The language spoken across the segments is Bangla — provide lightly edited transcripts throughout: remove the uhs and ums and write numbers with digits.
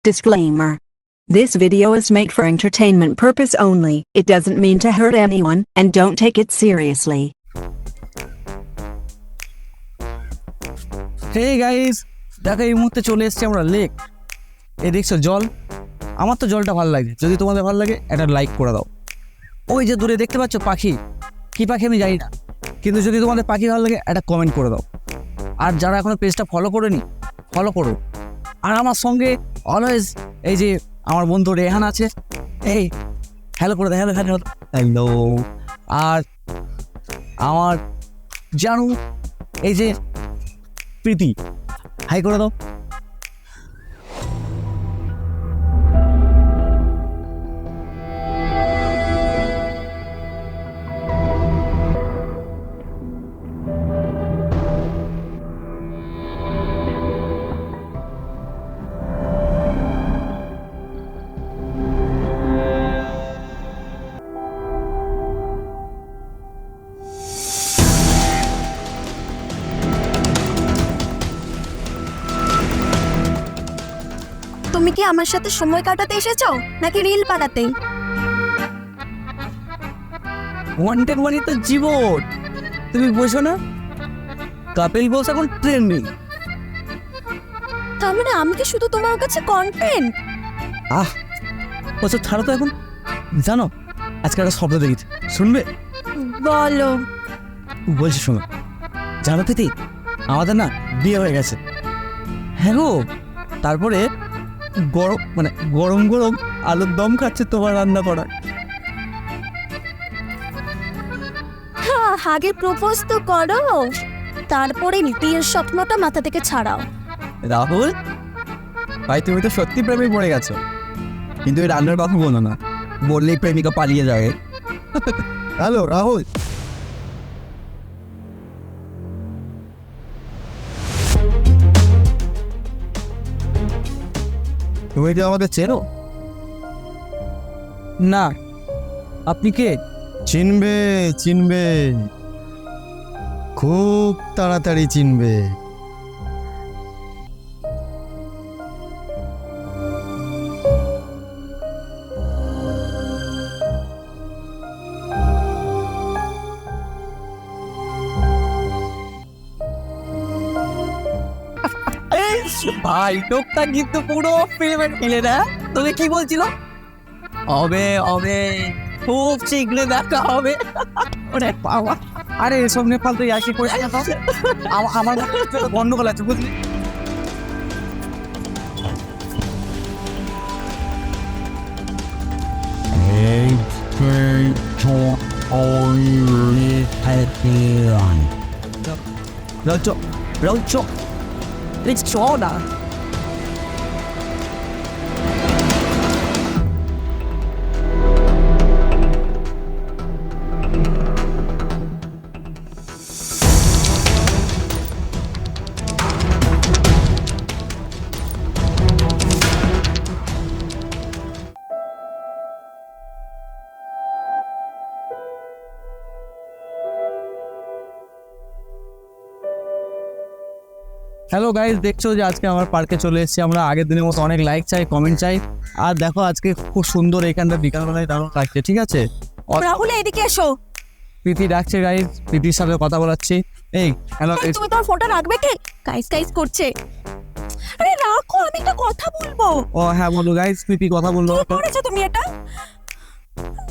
Disclaimer. This video is made for entertainment purpose only. It doesn't mean to hurt anyone, and don't take it seriously. Hey guys, দেখো এই মুহূর্তে চলে এসেছি আমরা লেক। এই দেখছো জল, আমার তো জলটা ভালো লাগে। যদি তোমাদের ভালো লাগে একটা লাইক করে দাও। ওই যে দূরে দেখতে পাচ্ছ পাখি, কি পাখি আমি জানি না, কিন্তু যদি তোমাদের পাখি ভালো লাগে একটা কমেন্ট করে দাও। আর যারা এখনো পেজটা ফলো করেনি ফলো করো। আর আমার সঙ্গে অলওয়েজ এই যে আমার বন্ধু রেহান আছে, এই হ্যালো করে দাও, হ্যালো হ্যালো হ্যালো। আর আমার জানু এই যে প্রীতি, হাই করে দাও। তুমি কি আমার সাথে সময় কাটাতে এসেছো নাকি রিল পাঠাতে? ওয়ান্টেড মানে তো জীবন, তুমি বোঝো না? কাপেল গোস এখন ট্রেন্ডিং। তার মানে আমি কি শুধু তোমার কাছে কন্টেন্ট? ওসব ছাড়ো তো এখন। জানো আজকে একটা শব্দ দেখেছি, শুনবে? বলো। বলছি শোনো। জানো প্রীতি, আমাদের না বিয়ে হয়ে গেছে। হ্যাঁ গো, তারপরে গরম গরম আলুর দম খাচ্ছে তোমার রান্না করা। হ্যাঁ, আগে প্রপোজ তো করো, তারপরে বিয়ের স্বপ্নটা মাথা থেকে ছাড়াও। রাহুল ভাই, তুমি তো সত্যি প্রেমে পড়ে গেছো, কিন্তু এই রান্নার কথা বলো না, বললেই প্রেমিকা পালিয়ে যাবে। হ্যালো রাহুল, তুমি কি আমাকে চেনো? না, আপনি কে? চিনবে চিনবে, খুব তাড়াতাড়ি চিনবে। ভাই লোকটা কিন্তু পুরো ফিল্মের খেলে না। তুমি কি বলছিল? হবে হবে, খুব শীঘ্রই দেখা হবে। ওরে বাবা, আরে এসব নেপাল তুই আসি করে আমার গন্ডগোল আছে বুঝলি। রৌচ না। হ্যালো গাইজ, দেখছো যে আজকে আমার পার্কে চলে এসেছি আমরা। আগের দিনের মতো অনেক লাইক চাই, কমেন্ট চাই। আর দেখো আজকে খুব সুন্দর এখানটা বিকালবেলায় দারুণ লাগছে, ঠিক আছে? রাহুল এদিকে এসো। প্রীতি ডাকছে গাইজ, প্রীতির সাথে কথা বলাচ্ছি। এই হ্যালো, তুমি তোমার ফোনটা রাখবে কি? গাইস গাইস করছে। আরে রাখো, আমি একটা কথা বলবো। ও হ্যাঁ বলো গাইজ, প্রীতি কথা বললো। কি করেছো তুমি এটা?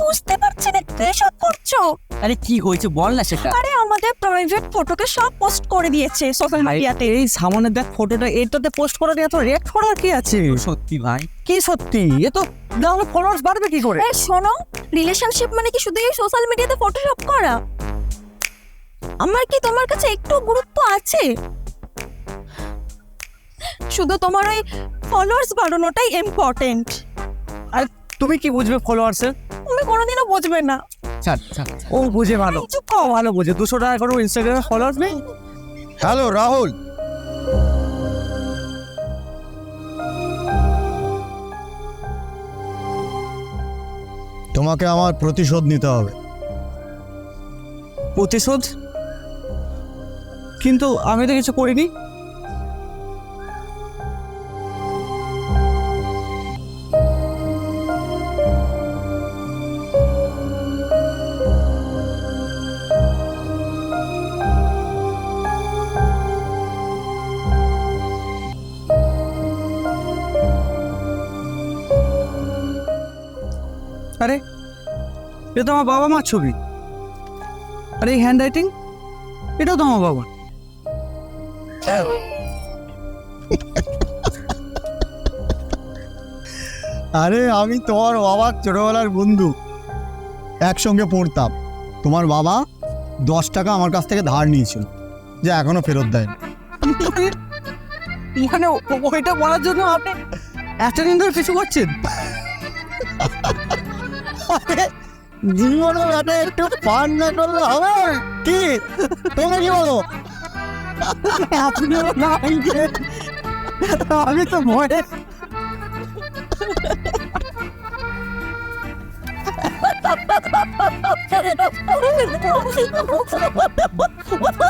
বুঝতে পারছি না কি সব করছো। আরে কি হয়েছে বল না সেটা। আরে আমাদের প্রাইভেট ফটোকে সব পোস্ট করে দিয়েছে সোশ্যাল মিডিয়াতে। এই সামনে দেখ ফটোটা, এটাতে পোস্ট করা দিয়ে এত রিঅ্যাক্ট করার কি আছে? সত্যি ভাই, কি সত্যি? এ তো তাহলে ফলোয়ার্স বাড়বে কি করে? এই শোনো, রিলেশনশিপ মানে কি শুধু এই সোশ্যাল মিডিয়াতে ফটোশপ করা? আমার কি তোমার কাছে একটু গুরুত্ব আছে? শুধু তোমার ওই ফলোয়ার্স বাড়ানোটাই ইম্পর্টেন্ট। আর তুমি কি বুঝবে ফলোয়ার্সের? তুমি কোনোদিনও বুঝবে না। ও বুঝে ভালো, ভালো বুঝে। 200 টাকা করে ইনস্টাগ্রামে ফলোয়ার্স নেই। হ্যালো রাহুল, তোমাকে আমার প্রতিশোধ নিতে হবে। প্রতিশোধ? কিন্তু আমি তো কিছু করিনি। আরে এটা তো আমার বাবা মার ছবি। আরে এই হ্যান্ড রাইটিং, এটাও তো আমার বাবা। আরে আমি তোমার বাবার ছোটবেলার বন্ধু, একসঙ্গে পড়তাম। তোমার বাবা 10 টাকা আমার কাছ থেকে ধার নিয়েছিল, যে এখনো ফেরত দেয়নি। মানে ওইটা বলার জন্য আপনি এতদিন ধরে কিছু করছেন? জীবনে এটা একটু পান না করলে হবে কি? তুমি কি বলো? আপনিও না, আমি তো ভয়ে। What?